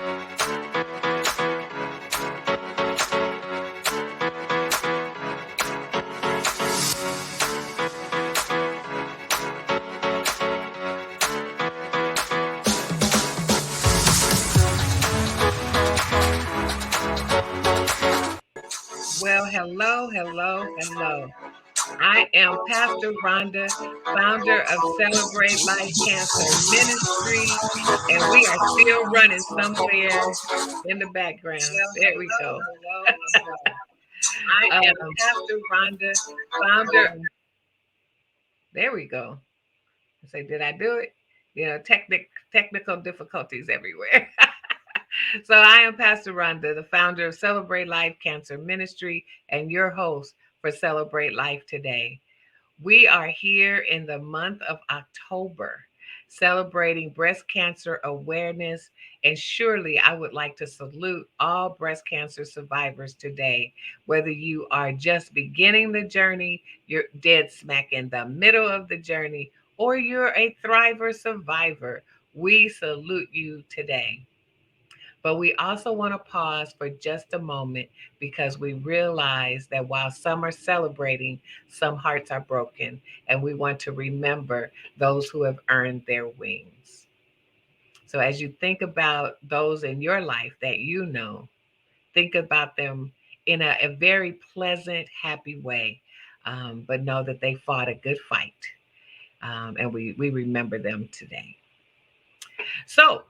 Well, hello, hello, hello. I am Pastor Rhonda, founder of Celebrate Life Cancer Ministry, and we are still running somewhere in the background. There we go. I am Pastor Rhonda, founder. There we go. I say, did I do it? Technical difficulties everywhere. So I am Pastor Rhonda, the founder of Celebrate Life Cancer Ministry and your host for Celebrate Life Today. We are here in the month of October celebrating breast cancer awareness. And surely I would like to salute all breast cancer survivors today. Whether you are just beginning the journey, you're dead smack in the middle of the journey, or you're a thriver survivor, we salute you today. But we also want to pause for just a moment because we realize that while some are celebrating, some hearts are broken, and we want to remember those who have earned their wings. So as you think about those in your life that you know, think about them in a very pleasant, happy way, but know that they fought a good fight. And we remember them today. So,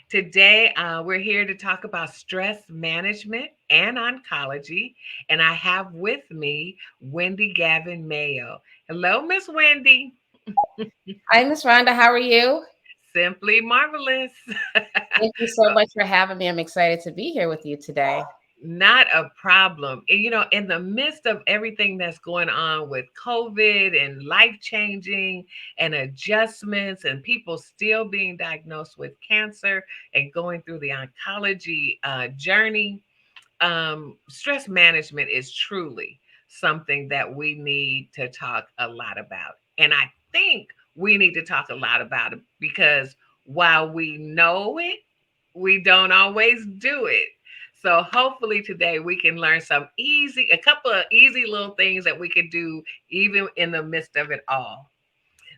today, we're here to talk about stress management and oncology. And I have with me Wendy Gavin Mayo. Hello, Miss Wendy. Hi, Miss Rhonda. How are you? Simply marvelous. Thank you so much for having me. I'm excited to be here with you today. Not a problem. And, in the midst of everything that's going on with COVID and life changing and adjustments, and people still being diagnosed with cancer and going through the oncology journey, stress management is truly something that we need to talk a lot about. And I think we need to talk a lot about it because while we know it, we don't always do it. So hopefully today we can learn a couple of easy little things that we could do even in the midst of it all.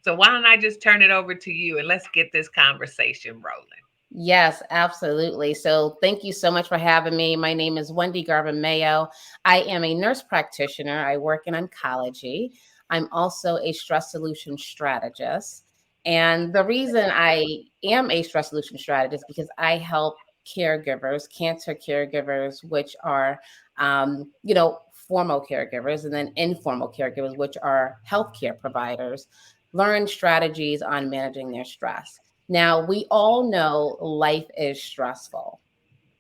So why don't I just turn it over to you and let's get this conversation rolling. Yes, absolutely. So thank you so much for having me. My name is Wendy Garvin Mayo. I am a nurse practitioner. I work in oncology. I'm also a stress solution strategist. And the reason I am a stress solution strategist because I help caregivers, cancer caregivers, which are, formal caregivers, and then informal caregivers, which are healthcare providers, learn strategies on managing their stress. Now, we all know life is stressful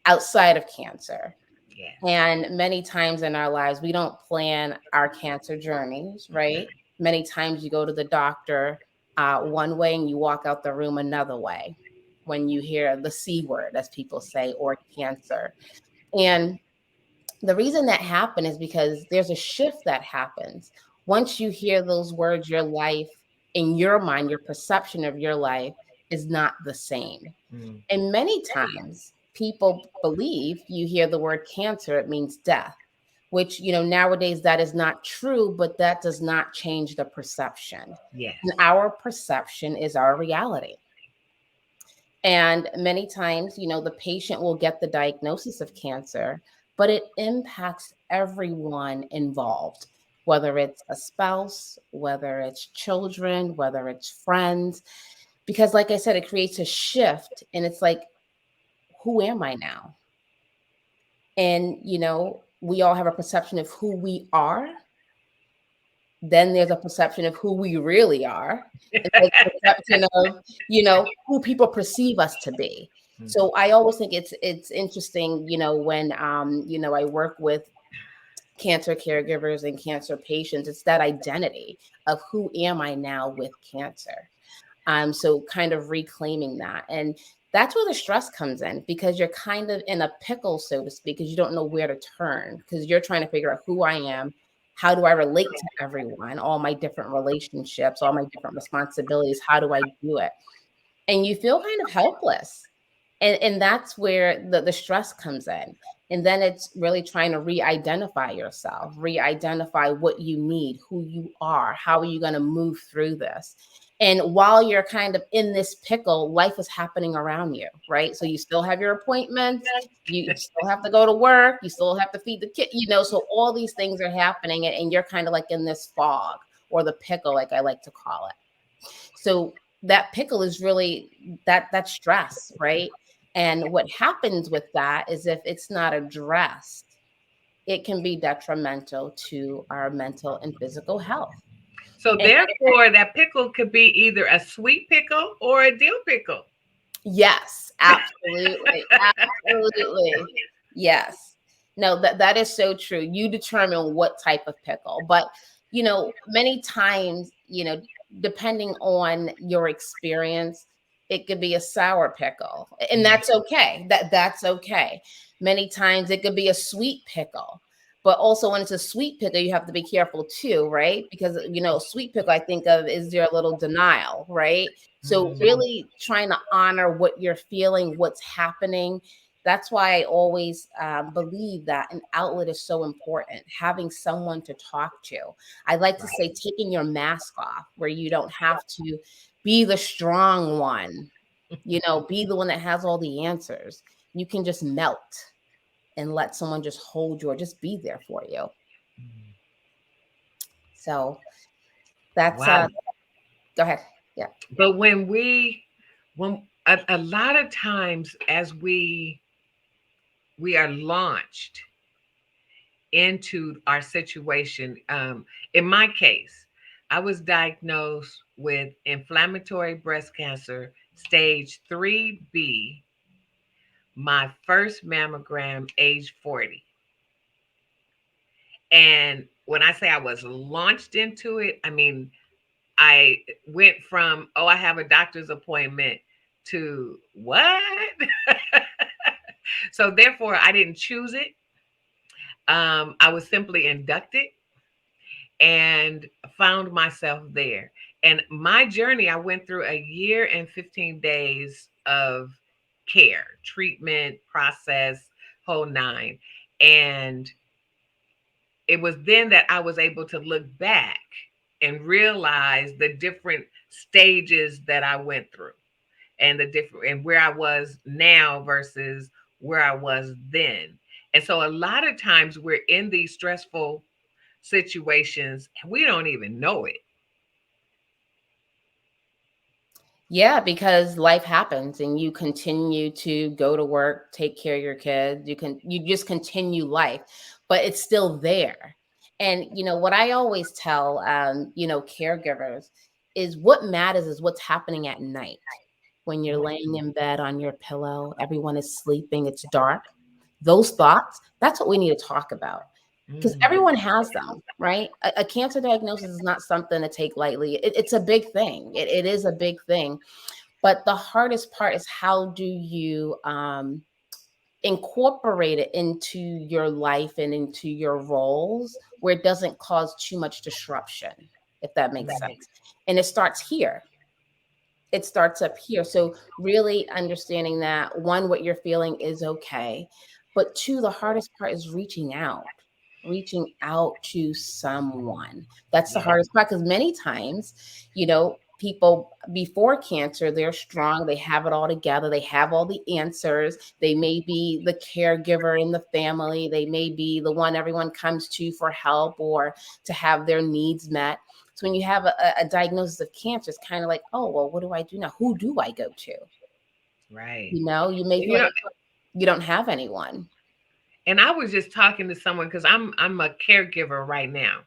outside of cancer. Yes. And many times in our lives, we don't plan our cancer journeys, right? Many times you go to the doctor one way and you walk out the room another way when you hear the C word, as people say, or cancer. And the reason that happens is because there's a shift that happens. Once you hear those words, your life, in your mind, your perception of your life is not the same. And many times people believe you hear the word cancer, it means death, which, nowadays that is not true, but that does not change the perception. Yes. And our perception is our reality. And many times, the patient will get the diagnosis of cancer, but it impacts everyone involved, whether it's a spouse, whether it's children, whether it's friends. Because like I said, it creates a shift and it's like, who am I now? And, we all have a perception of who we are. Then there's a perception of who we really are. And there's a perception of, who people perceive us to be. So I always think it's interesting, when, I work with cancer caregivers and cancer patients, it's that identity of who am I now with cancer. So kind of reclaiming that. And that's where the stress comes in because you're kind of in a pickle, so to speak, because you don't know where to turn because you're trying to figure out who I am. How do I relate to everyone, all my different relationships, all my different responsibilities? How do I do it? And you feel kind of helpless. And that's where the stress comes in. And then it's really trying to re-identify yourself, re-identify what you need, who you are, how are you going to move through this. And while you're kind of in this pickle, life is happening around you, right? So you still have your appointments, you still have to go to work, you still have to feed the kid, so all these things are happening, and you're kind of like in this fog, or the pickle, like I like to call it. So that pickle is really that stress, right? And what happens with that is, if it's not addressed, it can be detrimental to our mental and physical health. So And therefore, that pickle could be either a sweet pickle or a dill pickle. yes, absolutely. Absolutely. Yes. No, that is so true. You determine what type of pickle. But, many times, depending on your experience, it could be a sour pickle. And Mm. that's okay. That's okay. Many times it could be a sweet pickle. But also, when it's a sweet pickle, you have to be careful too, right? Because, sweet pickle, I think of, is there a little denial, right? So Mm. really trying to honor what you're feeling, what's happening. That's why I always believe that an outlet is so important. Having someone to talk to. I like to say taking your mask off, where you don't have to be the strong one, be the one that has all the answers. You can just melt and let someone just hold you, or just be there for you. Mm. So that's Wow. go ahead. Yeah. But when a lot of times as we are launched into our situation, in my case, I was diagnosed with inflammatory breast cancer, stage 3B, my first mammogram, age 40. And when I say I was launched into it, I mean, I went from, oh, I have a doctor's appointment, to what? So therefore, I didn't choose it. I was simply inducted and found myself there. And my journey, I went through a year and 15 days of care, treatment, process, whole nine. And it was then that I was able to look back and realize the different stages that I went through, and the different, and where I was now versus where I was then. And so a lot of times we're in these stressful situations and we don't even know it. Yeah, because life happens and you continue to go to work, take care of your kids. You just continue life, but it's still there. And what I always tell caregivers is, what matters is what's happening at night. When you're laying in bed on your pillow, everyone is sleeping, it's dark. Those thoughts, that's what we need to talk about, because Mm, everyone has them, right? A cancer diagnosis is not something to take lightly. It's a big thing. It is a big thing. But the hardest part is, how do you incorporate it into your life and into your roles, where it doesn't cause too much disruption, if that makes right. sense. And it starts here. It starts up here. So really understanding that, one, what you're feeling is okay, but two, the hardest part is reaching out to someone. That's the Yeah. hardest part, because many times, people before cancer, they're strong, they have it all together, they have all the answers, they may be the caregiver in the family, they may be the one everyone comes to for help or to have their needs met. So when you have a diagnosis of cancer, it's kind of like, oh, well, what do I do now? Who do I go to? Right. You may feel You like know, you don't have anyone. and I was just talking to someone because I'm a caregiver right now.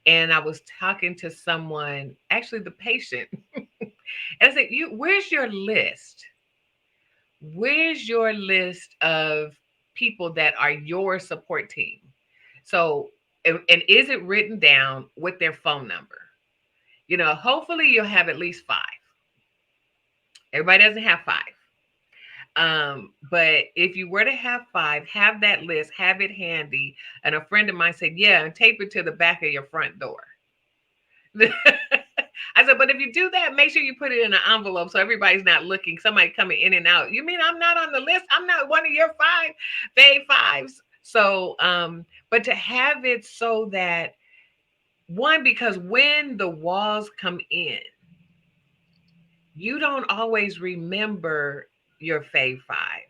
And I was talking to someone, actually the patient, and I said, "You, where's your list? Where's your list of people that are your support team? So, and is it written down with their phone number? Hopefully you'll have at least five. Everybody doesn't have five. But if you were to have five, have that list, have it handy." And a friend of mine said, "Yeah, and tape it to the back of your front door." I said, but if you do that, make sure you put it in an envelope so everybody's not looking. Somebody coming in and out. You mean I'm not on the list? I'm not one of your fave fives. So, but to have it so that one, because when the walls come in, you don't always remember your fave five.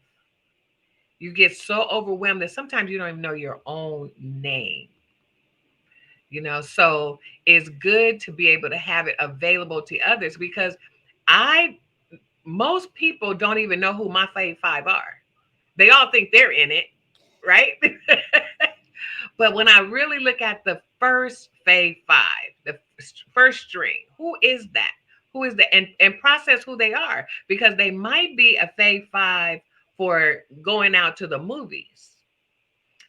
You get so overwhelmed that sometimes you don't even know your own name. So it's good to be able to have it available to others because I most people don't even know who my fave five are. They all think they're in it, right? But when I really look at the first fave five, the first string, who is that? Who is that? And process who they are because they might be a fave five for going out to the movies,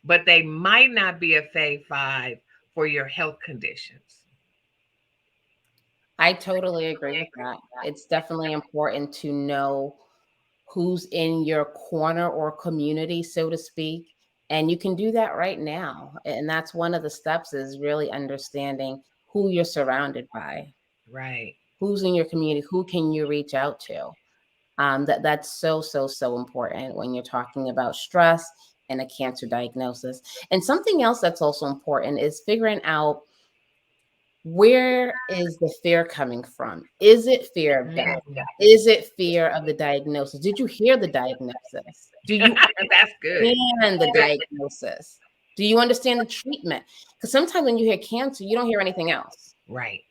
but they might not be a fave five for your health conditions. I totally agree with that. It's definitely important to know who's in your corner or community, so to speak. And you can do that right now. And that's one of the steps is really understanding who you're surrounded by, Right. who's in your community, who can you reach out to. That's so important when you're talking about stress and a cancer diagnosis. And something else that's also important is figuring out where is the fear coming from? Is it fear of death? Mm. Is it fear of the diagnosis? Did you hear the diagnosis? Do you That's good. understand the diagnosis? Do you understand the treatment? Because sometimes when you hear cancer, you don't hear anything else. Right.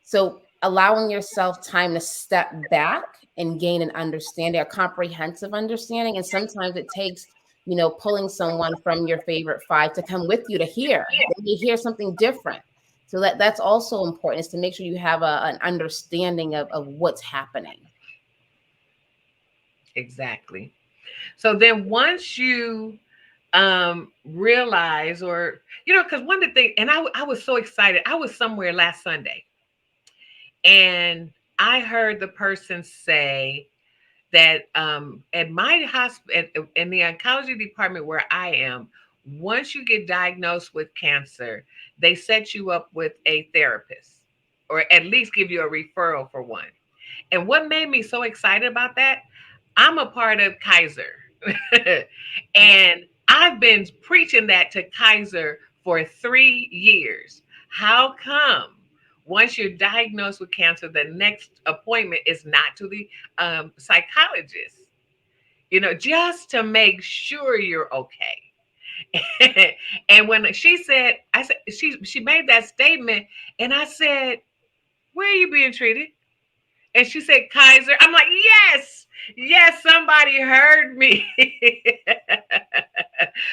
So allowing yourself time to step back and gain an understanding, a comprehensive understanding. And sometimes it takes, pulling someone from your favorite five to come with you to hear. Then you hear something different. So that's also important is to make sure you have an understanding of what's happening. Exactly. So then once you realize or because one of the things and I was so excited. I was somewhere last Sunday and I heard the person say that at my hospital in the oncology department where I am, once you get diagnosed with cancer, they set you up with a therapist or at least give you a referral for one. And what made me so excited about that, I'm a part of Kaiser. And I've been preaching that to Kaiser for 3 years. How come once you're diagnosed with cancer, the next appointment is not to the psychologist? Just to make sure you're okay. And when she said, I said, she made that statement, and I said, "Where are you being treated?" And she said, "Kaiser." I'm like, yes, yes, somebody heard me.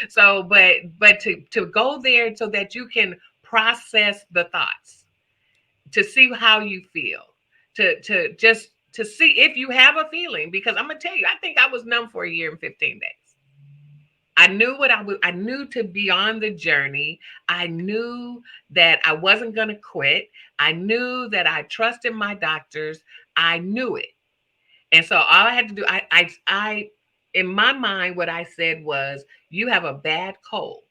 So, but to go there so that you can process the thoughts, to see how you feel, to just to see if you have a feeling. Because I'm gonna tell you, I think I was numb for a year and 15 days. I knew what I was. I knew to be on the journey. I knew that I wasn't going to quit. I knew that I trusted my doctors. I knew it. And so all I had to do, in my mind, what I said was, you have a bad cold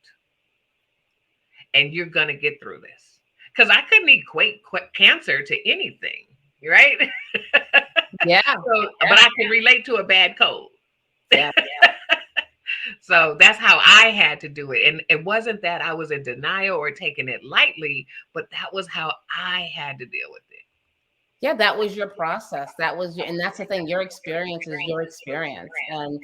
and you're going to get through this. Because I couldn't equate cancer to anything, right? Yeah. So, but I can relate to a bad cold. Yeah. So that's how I had to do it. And it wasn't that I was in denial or taking it lightly, but that was how I had to deal with it. Yeah, that was your process. And that's the thing, your experience is your experience. And,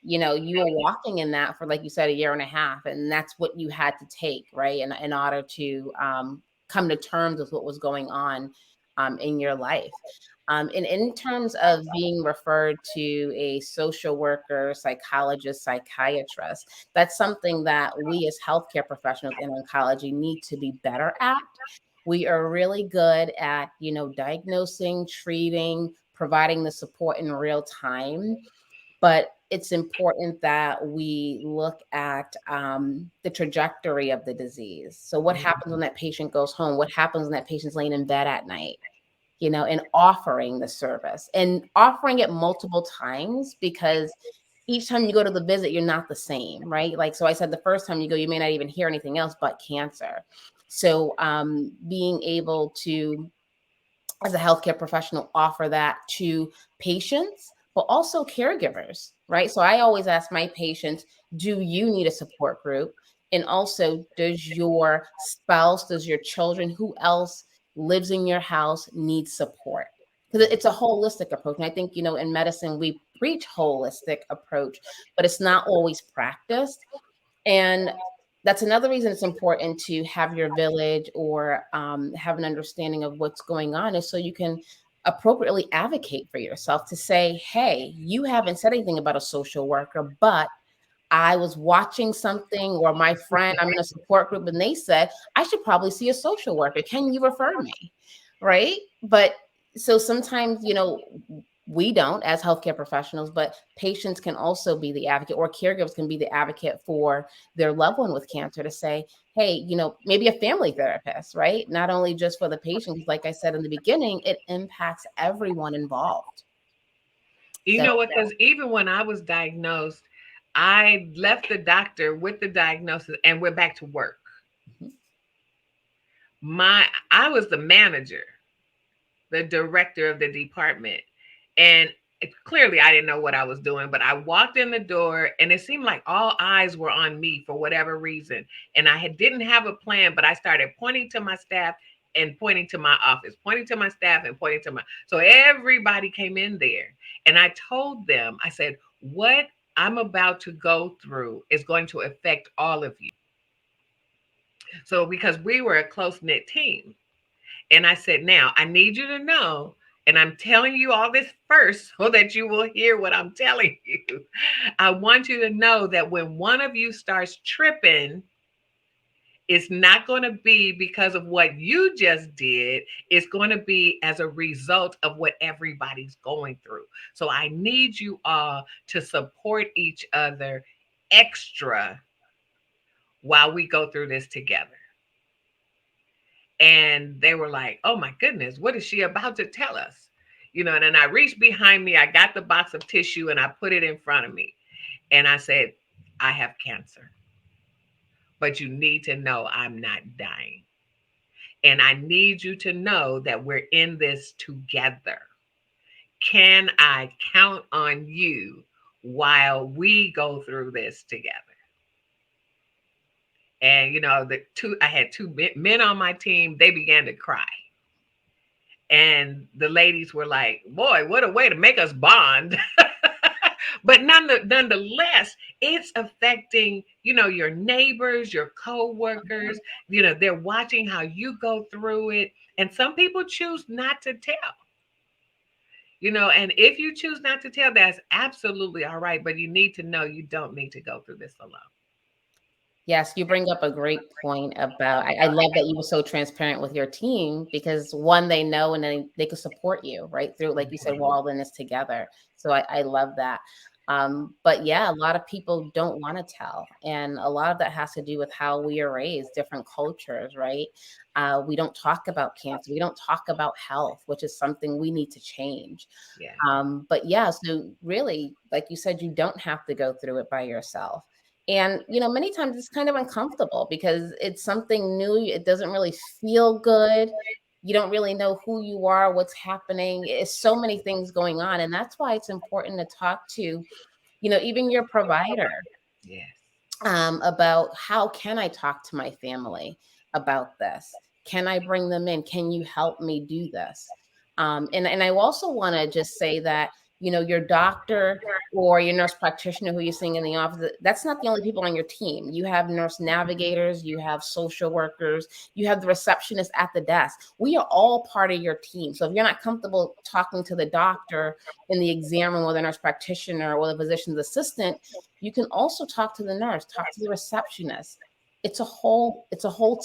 you were walking in that for, like you said, a year and a half. And that's what you had to take, right? In order to come to terms with what was going on in your life. And in terms of being referred to a social worker, psychologist, psychiatrist, that's something that we as healthcare professionals in oncology need to be better at. We are really good at, diagnosing, treating, providing the support in real time. But it's important that we look at the trajectory of the disease. So, what happens when that patient goes home? What happens when that patient's laying in bed at night? And offering the service and offering it multiple times because each time you go to the visit, you're not the same, right? Like, so I said, the first time you go, you may not even hear anything else but cancer. So being able to as a healthcare professional offer that to patients, but also caregivers, right? So I always ask my patients, do you need a support group? And also, does your spouse, does your children, who else lives in your house need support? Because it's a holistic approach. And I think, in medicine, we preach holistic approach, but it's not always practiced. And that's another reason it's important to have your village or have an understanding of what's going on, is so you can appropriately advocate for yourself to say, hey, you haven't said anything about a social worker, but I was watching something, or my friend, I'm in a support group, and they said, I should probably see a social worker. Can you refer me? Right. But so sometimes, we don't as healthcare professionals, but patients can also be the advocate, or caregivers can be the advocate for their loved one with cancer, to say, hey, maybe a family therapist, right? Not only just for the patient, 'cause like I said in the beginning, it impacts everyone involved. You So know what? Because even when I was diagnosed, I left the doctor with the diagnosis and went back to work. mhm. I was the manager, the director of the department. And clearly I didn't know what I was doing, but I walked in the door and it seemed like all eyes were on me for whatever reason. And didn't have a plan, but I started pointing to my staff and pointing to my office, pointing to my staff and pointing to my. So everybody came in there and I told them, I said, what I'm about to go through is going to affect all of you. So because we were a close knit team. And I said, now I need you to know, and I'm telling you all this first so that you will hear what I'm telling you. I want you to know that when one of you starts tripping, it's not going to be because of what you just did. It's going to be as a result of what everybody's going through. So I need you all to support each other extra while we go through this together. And they were like, oh my goodness, what is she about to tell us? And then I reached behind me, I got the box of tissue and I put it in front of me. And I said, I have cancer, but you need to know I'm not dying. And I need you to know that we're in this together. Can I count on you while we go through this together? And I had two men on my team, they began to cry. And the ladies were like, boy, what a way to make us bond. But nonetheless, it's affecting, your neighbors, your co-workers. They're watching how you go through it. And some people choose not to tell. And if you choose not to tell, that's absolutely all right. But you need to know you don't need to go through this alone. Yes, you bring up a great point about, I love that you were so transparent with your team, because one, they know, and then they could support you right through, like you said, we're all in this together. So I love that. But yeah, a lot of people don't want to tell. And a lot of that has to do with how we are raised, different cultures, right? We don't talk about cancer. We don't talk about health, which is something we need to change. Yeah. But yeah, so really, like you said, you don't have to go through it by yourself. And, many times it's kind of uncomfortable because it's something new. It doesn't really feel good. You don't really know who you are, what's happening. It's so many things going on. And that's why it's important to talk to, even your provider, Yes. about, how can I talk to my family about this? Can I bring them in? Can you help me do this? And I also want to just say that, your doctor or your nurse practitioner who you're seeing in the office, that's not the only people on your team. You have nurse navigators, you have social workers, you have the receptionist at the desk. We are all part of your team. So if you're not comfortable talking to the doctor in the exam room, or the nurse practitioner, or the physician's assistant, you can also talk to the nurse, talk to the receptionist. It's a whole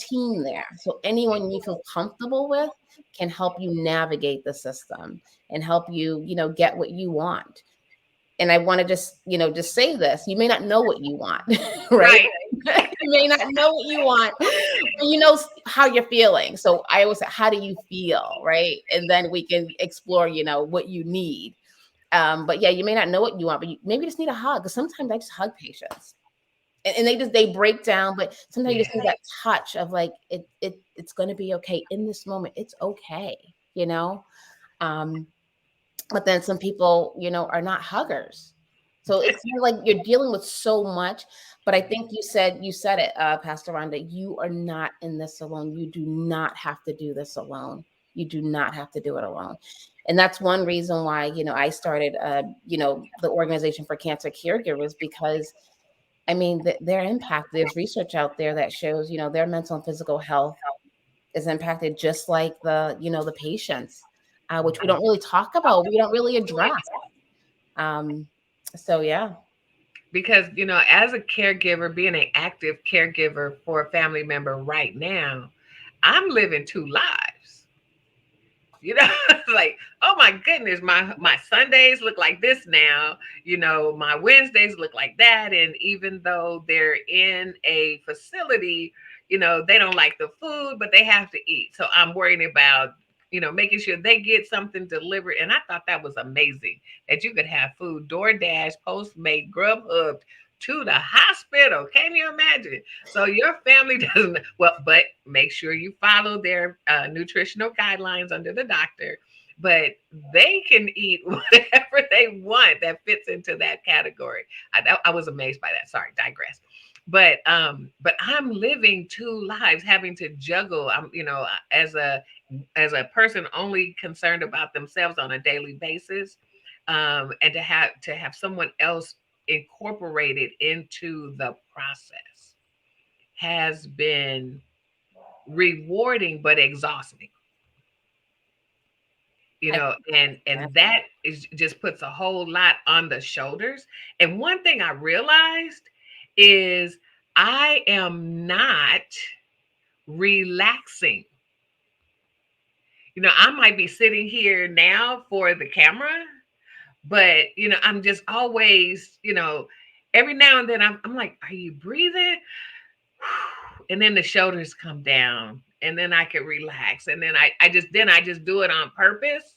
team there. So anyone you feel comfortable with can help you navigate the system and help you, get what you want. And I want to just say this. You may not know what you want, right? Right. You may not know what you want, but you know how you're feeling. So I always say, how do you feel, right? And then we can explore, what you need. But yeah, you may not know what you want, but you maybe just need a hug. Because sometimes I just hug patients, and they break down. But sometimes you Yeah. just need that touch of like, it's going to be okay in this moment. It's okay. you know. Um, but then some people, are not huggers. So it's kind of like you're dealing with so much. But I think you said it, Pastor Rhonda. You are not in this alone. You do not have to do this alone. You do not have to do it alone. And that's one reason why, I started, the Organization for Cancer Caregivers, because I mean, their impact. There's research out there that shows, their mental and physical health is impacted just like the patients, which we don't really talk about. We don't really address. Um, so yeah, Because, as a caregiver, being an active caregiver for a family member right now, I'm living two lives. Like, oh my goodness, my Sundays look like this now. My Wednesdays look like that. And even though they're in a facility, they don't like the food, but they have to eat. So I'm worrying about making sure they get something delivered. And I thought that was amazing that you could have food DoorDash, Postmate, Grubhub to the hospital. Can you imagine? So your family doesn't, well, but make sure you follow their nutritional guidelines under the doctor. But they can eat whatever they want that fits into that category. I was amazed by that. Sorry, digress. But I'm living two lives, having to juggle. I'm, as a person only concerned about themselves on a daily basis, and to have someone else incorporated into the process has been rewarding but exhausting. I And that is just puts a whole lot on the shoulders. And one thing I realized is I am not relaxing. I might be sitting here now for the camera, but I'm just always, every now and then I'm like, are you breathing? And then the shoulders come down, and then I can relax, and then I just do it on purpose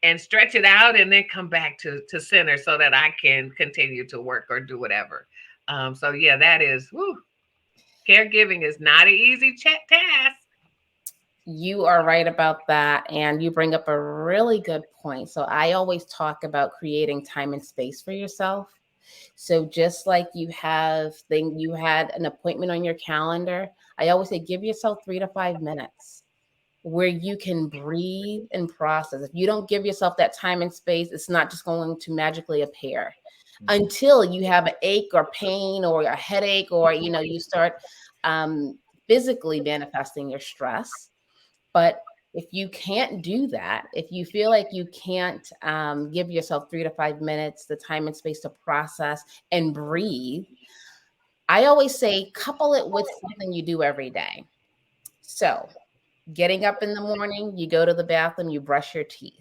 and stretch it out, and then come back to center so that I can continue to work or do whatever. So yeah, that is, whew, caregiving is not an easy task. You are right about that. And you bring up a really good point. So I always talk about creating time and space for yourself. So just like you had an appointment on your calendar, I always say give yourself 3 to 5 minutes where you can breathe and process. If you don't give yourself that time and space, it's not just going to magically appear until you have an ache or pain or a headache, or you start um, physically manifesting your stress. But if you can't do that, if you feel like you can't give yourself 3 to 5 minutes, the time and space to process and breathe, I always say couple it with something you do every day. So, getting up in the morning, you go to the bathroom, you brush your teeth,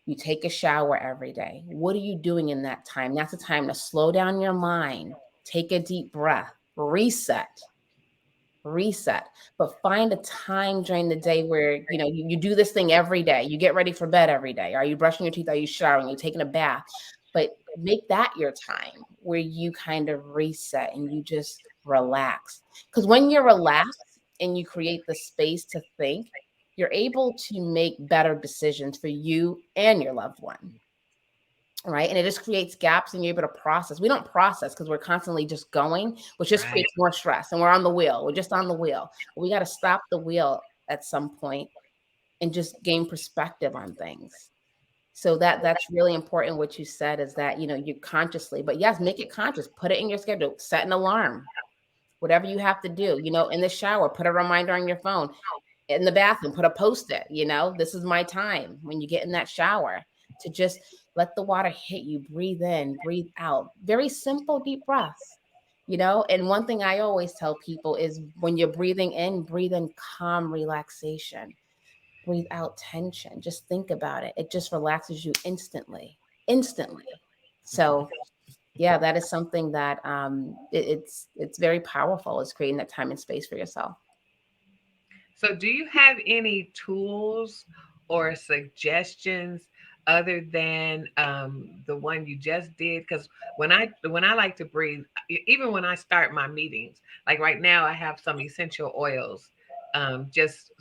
you take a shower every day. What are you doing in that time? That's a time to slow down your mind, take a deep breath, reset. But find a time during the day where you do this thing every day. You get ready for bed every day. Are you brushing your teeth? Are you showering? Are you taking a bath? But make that your time where you kind of reset and you just relax. Because when you're relaxed and you create the space to think, you're able to make better decisions for you and your loved one. Right. And it just creates gaps and you're able to process. We don't process because we're constantly just going, which just Right. creates more stress. And we're on the wheel. We're just on the wheel. We got to stop the wheel at some point and just gain perspective on things. So that's really important. What you said is that, you consciously, but yes, make it conscious, put it in your schedule, set an alarm, whatever you have to do, in the shower, put a reminder on your phone, in the bathroom, put a post-it, this is my time when you get in that shower to just let the water hit you, breathe in, breathe out. Very simple, deep breaths, And one thing I always tell people is when you're breathing in, breathe in calm relaxation, breathe out tension. Just think about it. It just relaxes you instantly. So yeah, that is something that it's very powerful. Is creating that time and space for yourself. So, do you have any tools or suggestions other than the one you just did? Because when I like to breathe, even when I start my meetings, like right now, I have some essential oils, just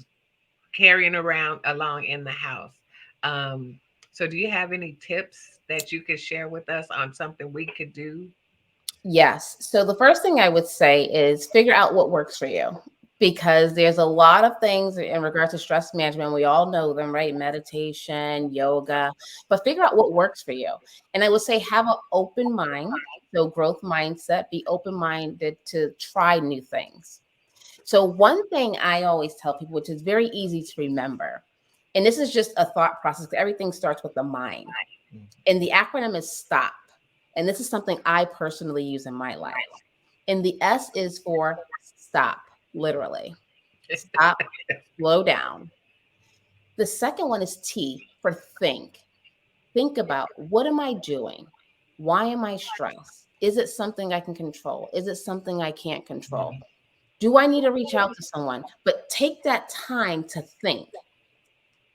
carrying around along in the house. Um, so, do you have any tips that you could share with us on something we could do? Yes. So the first thing I would say is figure out what works for you, because there's a lot of things in regards to stress management. We all know them, right? Meditation, yoga, but figure out what works for you. And I would say have an open mind. So growth mindset, be open minded to try new things. So one thing I always tell people, which is very easy to remember, and this is just a thought process, 'cause everything starts with the mind. And the acronym is STOP. And this is something I personally use in my life. And the S is for stop, literally. Stop, slow down. The second one is T for think. Think about, what am I doing? Why am I stressed? Is it something I can control? Is it something I can't control? Do I need to reach out to someone? But take that time to think.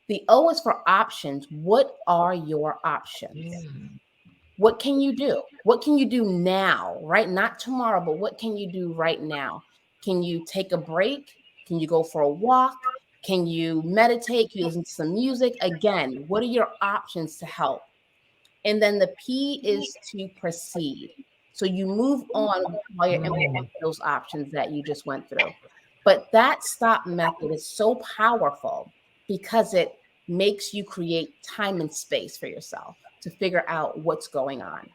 The O is for options. What are your options? Mm, What can you do? What can you do now, right? Not tomorrow, but what can you do right now? Can you take a break? Can you go for a walk? Can you meditate? Can you listen to some music? Again, what are your options to help? And then the P is to proceed. So you move on while you're implementing mm, those options that you just went through. But that stop method is so powerful because it makes you create time and space for yourself to figure out what's going on.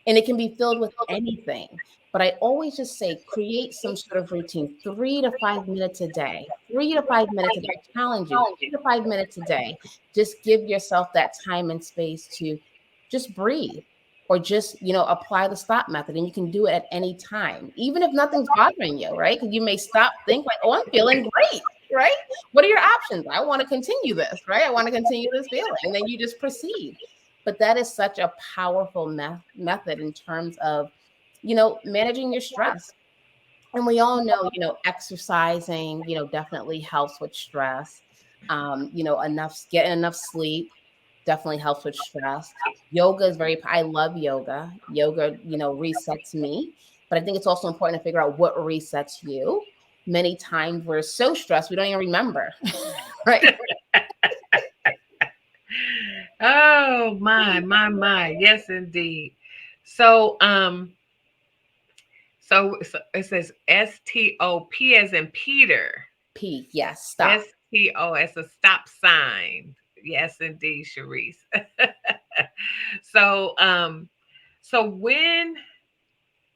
And it can be filled with anything. But I always just say create some sort of routine, 3 to 5 minutes a day, 3 to 5 minutes a day. I challenge you, 3 to 5 minutes a day. Just give yourself that time and space to just breathe or just, apply the stop method. And you can do it at any time, even if nothing's bothering you, right? Because you may stop, think like, oh, I'm feeling great, right? What are your options? I want to continue this, right? I want to continue this feeling. And then you just proceed. But that is such a powerful method in terms of, managing your stress. And we all know, exercising, definitely helps with stress. Getting enough sleep definitely helps with stress. Yoga is I love yoga. Yoga, resets me. But I think it's also important to figure out what resets you. Many times we're so stressed, we don't even remember, right? oh my. Yes, indeed. So, so it says STOP as in Peter. P, yes, stop. STO as a stop sign. Yes, indeed, Sharice. so, so when,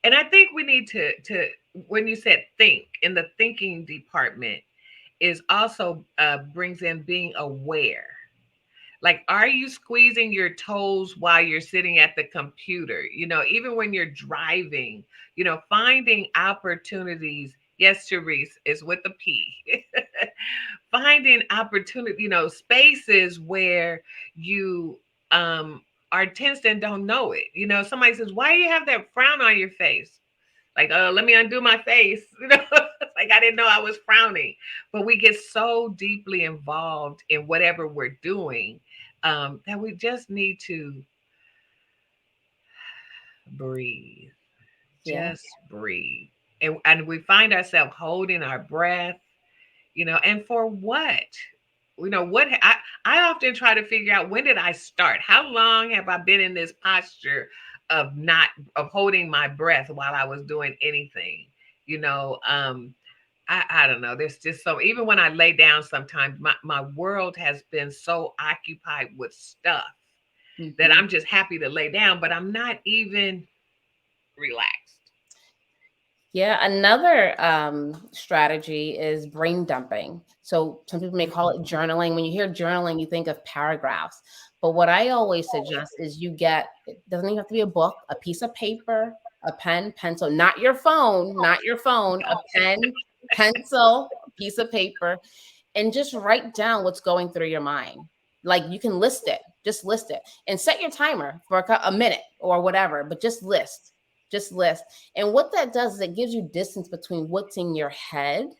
and I think we need to when you said think in the thinking department is also brings in being aware. Like, are you squeezing your toes while you're sitting at the computer? Even when you're driving, finding opportunities. Yes, Therese is with the P. Finding opportunity, spaces where you are tense and don't know it. Somebody says, why do you have that frown on your face? Like, let me undo my face. Like I didn't know I was frowning. But we get so deeply involved in whatever we're doing that we just need to breathe. Yeah. Just breathe. And we find ourselves holding our breath, and for what? I often try to figure out, when did I start? How long have I been in this posture of not of holding my breath while I was doing anything? You know, I don't know. There's just so, even when I lay down sometimes my world has been so occupied with stuff that Mhm. I'm just happy to lay down, but I'm not even relaxed. Yeah, another strategy is brain dumping. So some people may call it journaling. When you hear journaling, you think of paragraphs. But what I always suggest is it doesn't even have to be a book, a piece of paper, a pen, pencil, not your phone, a pen, pencil, a piece of paper, and just write down what's going through your mind. Like you can just list it and set your timer for a minute or whatever, but just list. And what that does is it gives you distance between what's in your head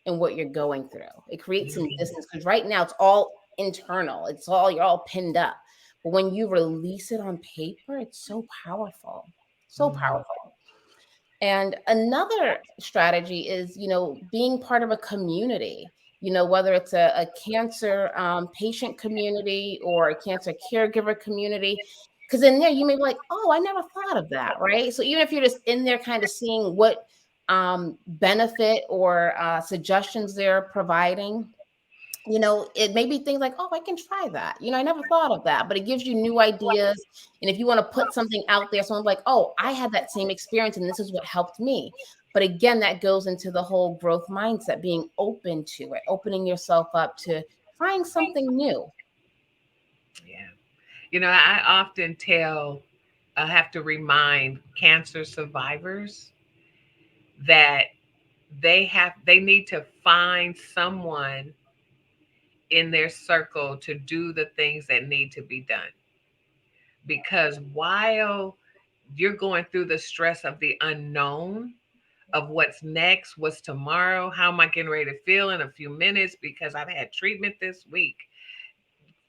and what you're going through. It creates some Mm, distance because right now it's all internal. You're all pinned up. But when you release it on paper, it's so powerful. So mm, powerful. And another strategy is, being part of a community. whether it's a cancer patient community or a cancer caregiver community. Because in there, you may be like, oh, I never thought of that, right? So even if you're just in there kind of seeing what benefit or suggestions they're providing, it may be things like, oh, I can try that. I never thought of that, but it gives you new ideas. And if you want to put something out there, someone's like, oh, I had that same experience and this is what helped me. But again, that goes into the whole growth mindset, being open to it, opening yourself up to trying something new. Yeah. I often I have to remind cancer survivors that they need to find someone in their circle to do the things that need to be done. Because while you're going through the stress of the unknown, of what's next, what's tomorrow, how am I getting ready to feel in a few minutes because I've had treatment this week,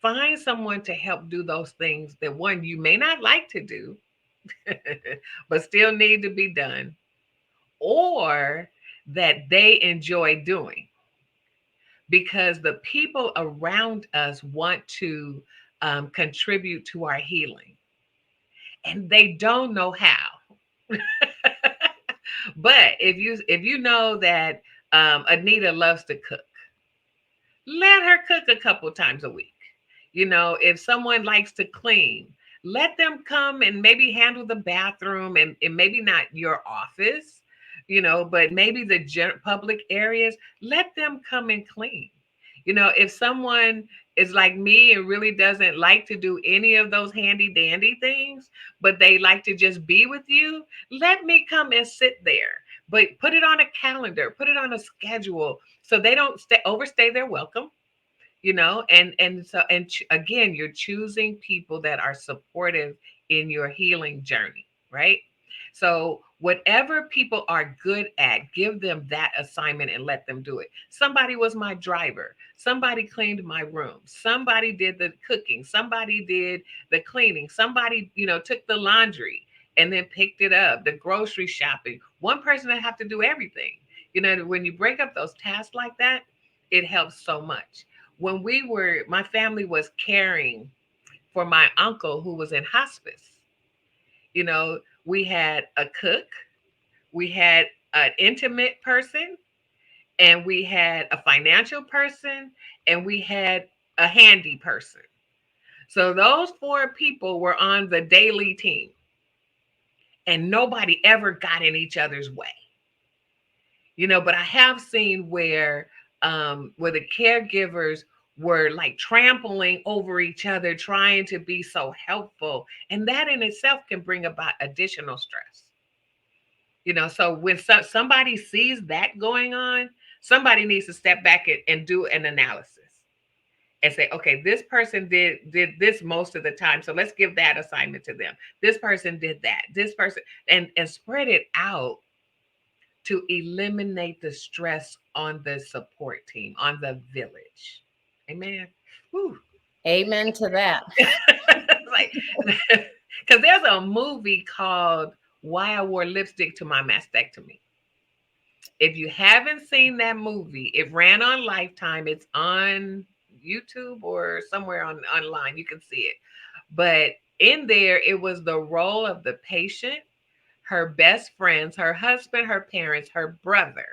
find someone to help do those things that one you may not like to do, but still need to be done, or that they enjoy doing, because the people around us want to contribute to our healing and they don't know how. But if you know that Anita loves to cook, let her cook a couple times a week. If someone likes to clean, let them come and maybe handle the bathroom, and maybe not your office, but maybe the public areas. Let them come and clean. If someone is like me and really doesn't like to do any of those handy dandy things, but they like to just be with you, let me come and sit there. But put it on a calendar, put it on a schedule so they don't overstay their welcome. Again, you're choosing people that are supportive in your healing journey, right? So whatever people are good at, give them that assignment and let them do it. Somebody was my driver, somebody cleaned my room, somebody did the cooking, somebody did the cleaning, somebody took the laundry and then picked it up, the grocery shopping. One person that have to do everything. When you break up those tasks like that, it helps so much. When my family was caring for my uncle who was in hospice, we had a cook, we had an intimate person, and we had a financial person, and we had a handy person. So those four people were on the daily team, and nobody ever got in each other's way. But I have seen where the caregivers were like trampling over each other, trying to be so helpful, and that in itself can bring about additional stress. So when somebody sees that going on, somebody needs to step back and do an analysis and say, okay, this person did this most of the time, so let's give that assignment to them. This person did that, this person, and spread it out to eliminate the stress on the support team, on the village. Amen. Whew. Amen to that. Like, because there's a movie called Why I Wore Lipstick to My Mastectomy. If you haven't seen that movie, it ran on Lifetime. It's on YouTube or somewhere online. You can see it. But in there, it was the role of the patient, her best friends, her husband, her parents, her brother,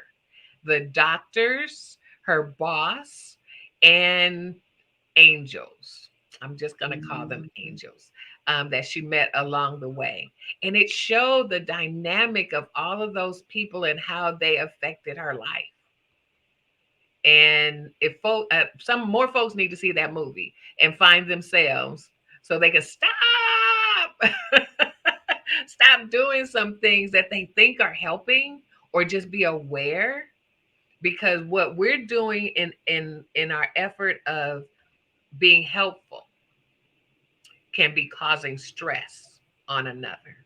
the doctors, her boss, and angels. I'm just going to call them angels, that she met along the way. And it showed the dynamic of all of those people and how they affected her life. And if some more folks need to see that movie and find themselves so they can stop stop doing some things that they think are helping, or just be aware, because what we're doing in our effort of being helpful can be causing stress on another.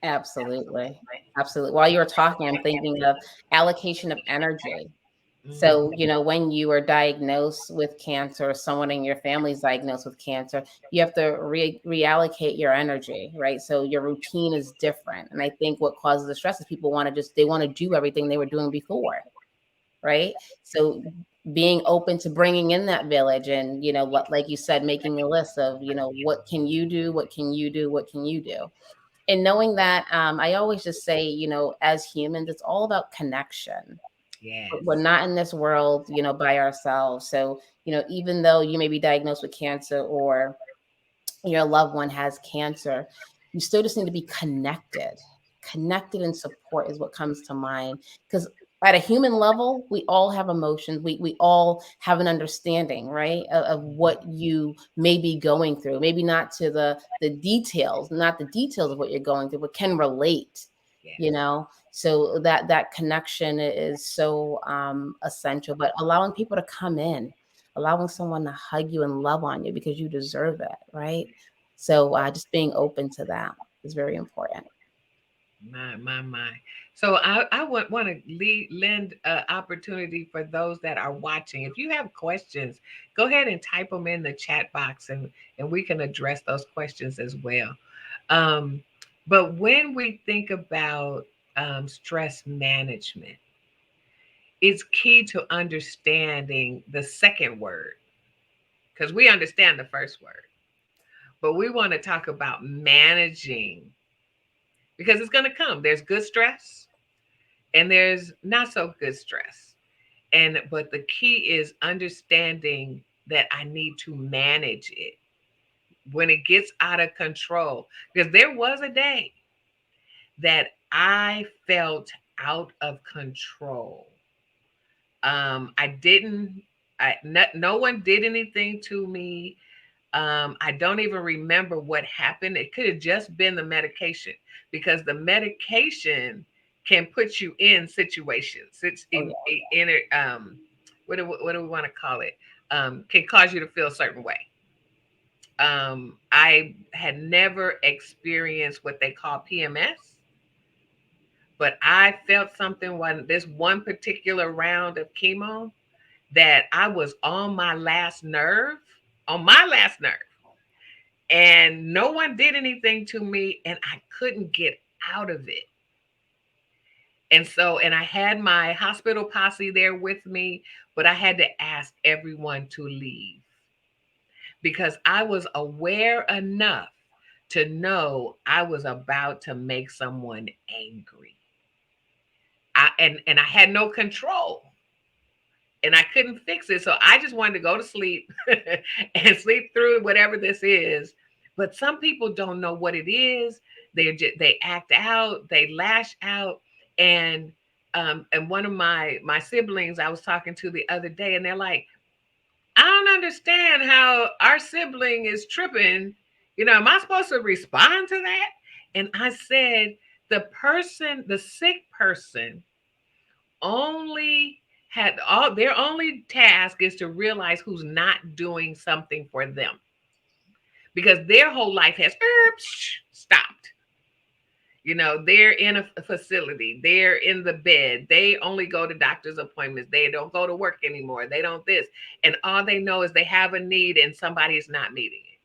Absolutely. Absolutely. While you were talking, I'm thinking of allocation of energy. So, Mm. when you are diagnosed with cancer, or someone in your family is diagnosed with cancer, you have to reallocate your energy, right? So your routine is different. And I think what causes the stress is people want to they want to do everything they were doing before. right? So being open to bringing in that village and, like you said, making a list of, what can you do? What can you do? What can you do? And knowing that, I always just say, as humans, it's all about connection. We're Yes. not in this world, by ourselves. So, even though you may be diagnosed with cancer or your loved one has cancer, you still just need to be connected. Connected and support is what comes to mind. Because at a human level, we all have emotions. We all have an understanding, right, of what you may be going through. Maybe not to the details, not the details of what you're going through, but can relate, Yes. So that connection is so essential. But allowing people to come in, allowing someone to hug you and love on you because you deserve it, right? So just being open to that is very important. My. So I want to lend opportunity for those that are watching. If you have questions, go ahead and type them in the chat box, and we can address those questions as well. Um, but when we think about stress management, it's key to understanding the second word, because we understand the first word, but we want to talk about managing, because it's going to come. There's good stress and there's not so good stress. And but the key is understanding that I need to manage it when it gets out of control. Because there was a day that I felt out of control. I didn't. No one did anything to me. I don't even remember what happened. It could have just been the medication, because the medication can put you in situations. It's Oh yeah. in it. What do we want to call it? Can cause you to feel a certain way. I had never experienced what they call PMS, but I felt something when this one particular round of chemo, that I was on my last nerve, and no one did anything to me, and I couldn't get out of it. And I had my hospital posse there with me, but I had to ask everyone to leave, because I was aware enough to know I was about to make someone angry. And I had no control, and I couldn't fix it. So I just wanted to go to sleep and sleep through whatever this is. But some people don't know what it is. They act out, they lash out, and one of my siblings I was talking to the other day, and they're like, I don't understand how our sibling is tripping. Am I supposed to respond to that? And I said, the sick person only had all their only task is to realize who's not doing something for them, because their whole life has stopped. They're in a facility, they're in the bed, they only go to doctor's appointments, they don't go to work anymore, they don't this, and all they know is they have a need and somebody's not meeting it.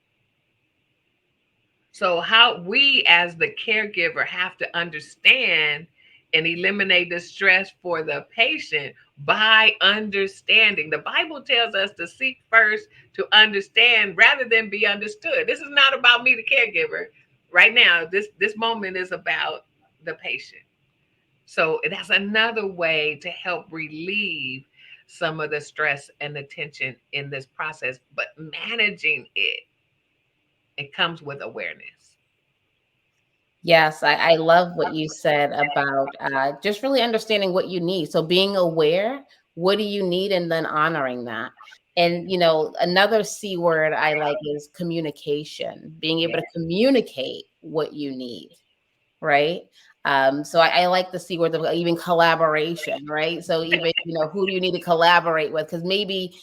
So, how we as the caregiver have to understand and eliminate the stress for the patient by understanding. The Bible tells us to seek first to understand rather than be understood. This is not about me, the caregiver. Right now, this moment is about the patient. So that's another way to help relieve some of the stress and the tension in this process. But managing it comes with awareness. Yes, I love what you said about just really understanding what you need. So being aware, what do you need, and then honoring that. And another C word I like is communication. Being able to Yeah. communicate what you need, right? So I like the C word of even collaboration, right? So even, who do you need to collaborate with? Because maybe,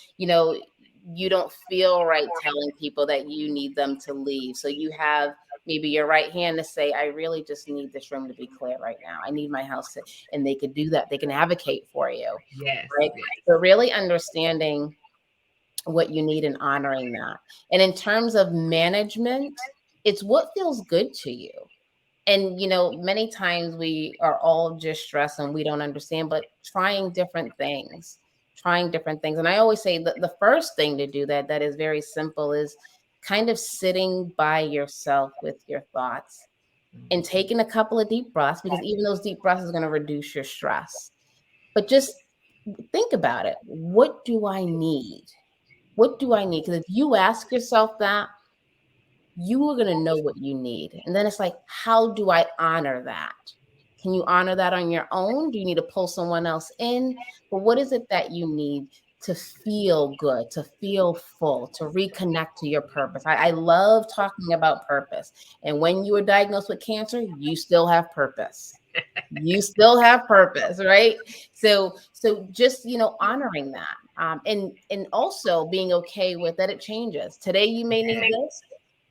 you don't feel right telling people that you need them to leave. So you have maybe your right hand to say, I really just need this room to be clear right now. I need my house to, and they could do that. They can advocate for you, Yes. right? Yes. So really understanding what you need and honoring that. And in terms of management, it's what feels good to you, And many times we are all just stressed and we don't understand, but trying different things. And I always say that the first thing to do that is very simple is kind of sitting by yourself with your thoughts and Mhm. taking a couple of deep breaths, because even those deep breaths is going to reduce your stress. But just think about it. What do I need? What do I need? Because if you ask yourself that, you are going to know what you need. And then it's like, how do I honor that? Can you honor that on your own? Do you need to pull someone else in? But what is it that you need to feel good, to feel full, to reconnect to your purpose? I love talking about purpose. And when you were diagnosed with cancer, you still have purpose. You still have purpose, right? So just honoring that, and also being okay with that it changes. Today you may need this,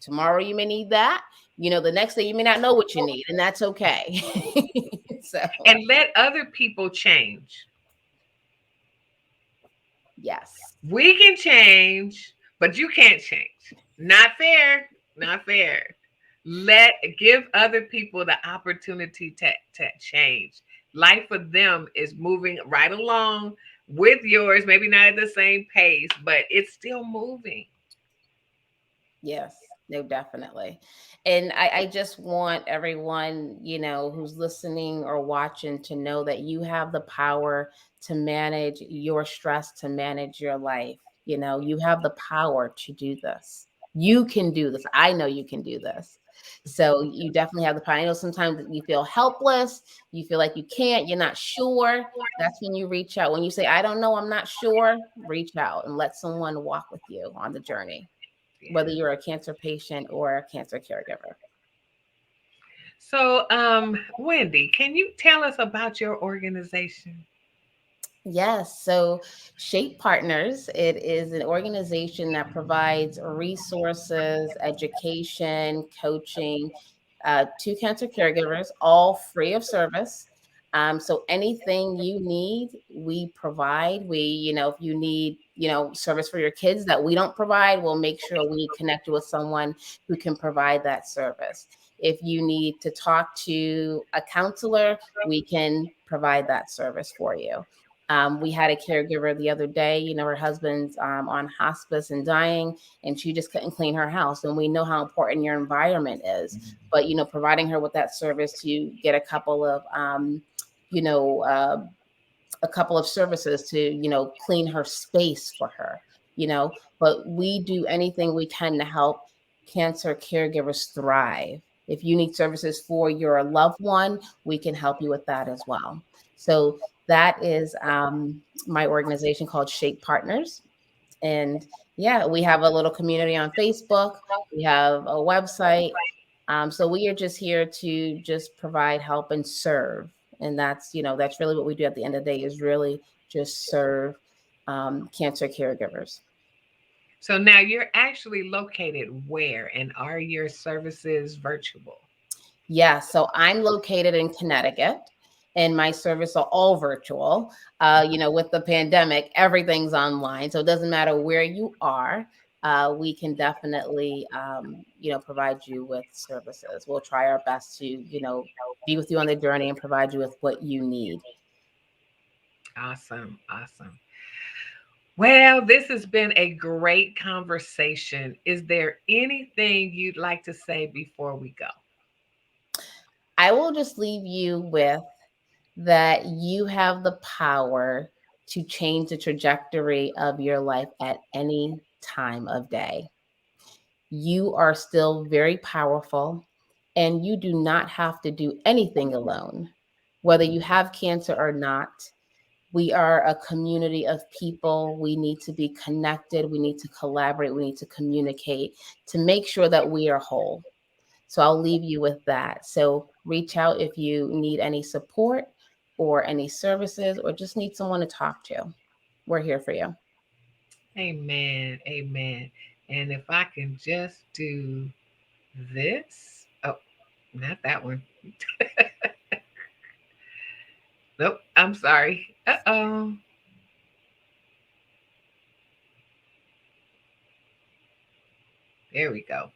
tomorrow you may need that, the next day you may not know what you need, and that's okay. So And let other people change. yes. We can change, but you can't change. Not fair. Not fair. Give other people the opportunity to change. Life for them is moving right along with yours, maybe not at the same pace, but it's still moving. Yes, no, definitely. And I just want everyone, who's listening or watching to know that you have the power to manage your stress, to manage your life. You have the power to do this. You can do this. I know you can do this. So you definitely have the power. I know sometimes you feel helpless, you feel like you can't, you're not sure. That's when you reach out. When you say, I don't know, I'm not sure, reach out and let someone walk with you on the journey, whether Yeah. you're a cancer patient or a cancer caregiver. So, Wendy, can you tell us about your organization? Yes. So, Shape Partners, it is an organization that provides resources, education, coaching to cancer caregivers, all free of service. So anything you need, we provide. If you need, service for your kids that we don't provide, we'll make sure we connect you with someone who can provide that service. If you need to talk to a counselor, we can provide that service for you. We had a caregiver the other day, her husband's on hospice and dying, and she just couldn't clean her house. And we know how important your environment is. But, providing her with that service to get you know, uh, a couple of services to, clean her space for her, but we do anything we can to help cancer caregivers thrive. If you need services for your loved one, we can help you with that as well. So that is my organization called Shape Partners. And yeah, we have a little community on Facebook. We have a website. So we are just here to just provide help and serve. And that's really what we do at the end of the day, is really just serve cancer caregivers. So now you're actually located where, and are your services virtual? Yeah, so I'm located in Connecticut, and my service are all virtual. With the pandemic, everything's online, so it doesn't matter where you are. We can definitely, provide you with services. We'll try our best to, be with you on the journey and provide you with what you need. Awesome. Awesome. Well, this has been a great conversation. Is there anything you'd like to say before we go? I will just leave you with that you have the power to change the trajectory of your life at any time of day. You are still very powerful, and you do not have to do anything alone. Whether you have cancer or not, we are a community of people. We need to be connected. We need to collaborate. We need to communicate to make sure that we are whole. So I'll leave you with that. So reach out if you need any support or any services or just need someone to talk to. We're here for you. Amen. Amen. And if I can just do this. Oh, not that one. Nope. I'm sorry. Uh-oh. There we go.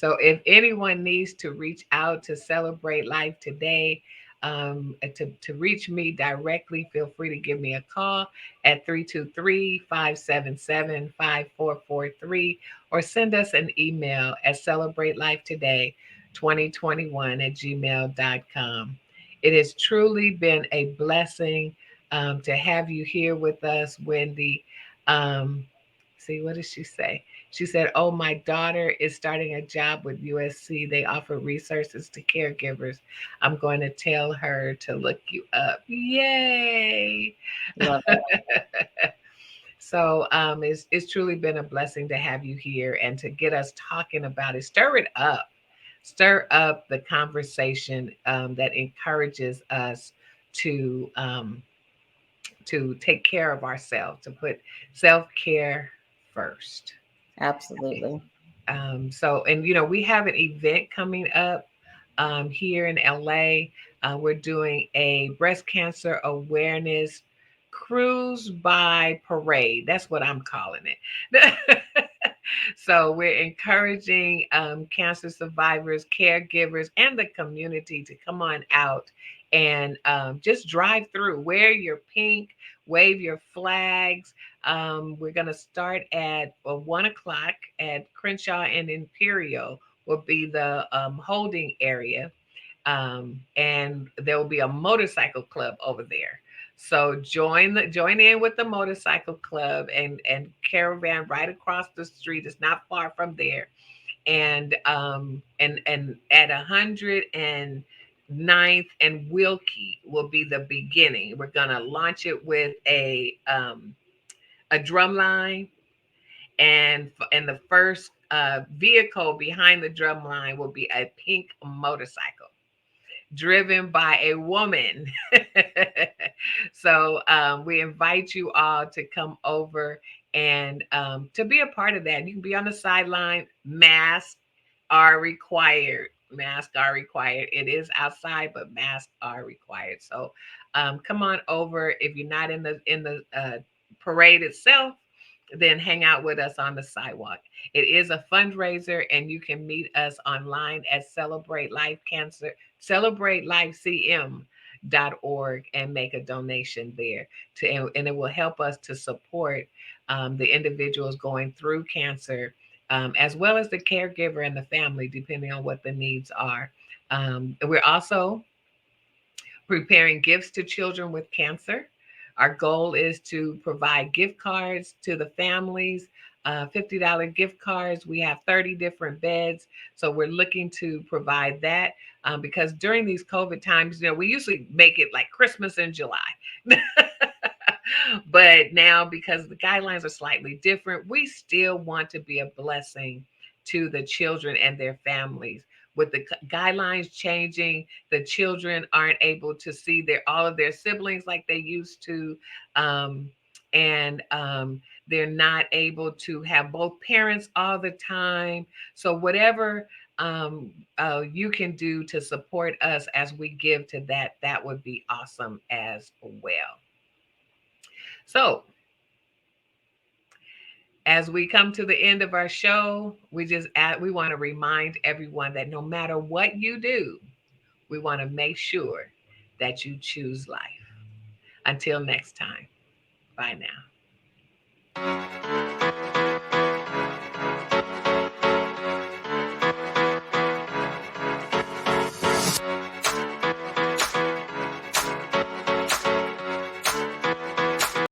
So if anyone needs to reach out to celebrate life today, to reach me directly, feel free to give me a call at 323-577-5443 or send us an email at celebratelifetoday2021@gmail.com. It has truly been a blessing to have you here with us, Wendy. Um, see, what did she say? She said, "Oh, my daughter is starting a job with USC. They offer resources to caregivers. I'm going to tell her to look you up." Yay! Love it. So it's truly been a blessing to have you here and to get us talking about it. Stir up the conversation that encourages us to take care of ourselves, to put self care first. Absolutely. So, and we have an event coming up here in LA. We're doing a breast cancer awareness cruise by parade. That's what I'm calling it. So, we're encouraging cancer survivors, caregivers, and the community to come on out and just drive through. Wear your pink, wave your flags. We're going to start at 1 o'clock at Crenshaw and Imperial, will be the holding area. And there will be a motorcycle club over there. So join in with the motorcycle club and caravan right across the street. It's not far from there. And at 109th and Wilkie will be the beginning. We're gonna launch it with a drum line, and the first vehicle behind the drum line will be a pink motorcycle driven by a woman. So we invite you all to come over and to be a part of that. You can be on the sideline. Masks are required. Masks are required. It is outside, but masks are required. So come on over. If you're not in the parade itself, then hang out with us on the sidewalk. It is a fundraiser, and you can meet us online at celebratelifecm.org and make a donation there and it will help us to support the individuals going through cancer, as well as the caregiver and the family, depending on what the needs are. We're also preparing gifts to children with cancer. Our goal is to provide gift cards to the families, $50 gift cards. We have 30 different beds. So we're looking to provide that because during these COVID times, we usually make it like Christmas in July. But now, because the guidelines are slightly different, we still want to be a blessing to the children and their families. With the guidelines changing, the children aren't able to see all of their siblings like they used to, um, and they're not able to have both parents all the time. So whatever you can do to support us as we give to that would be awesome as well. So as we come to the end of our show, we want to remind everyone that no matter what you do, we want to make sure that you choose life. Until next time, bye now.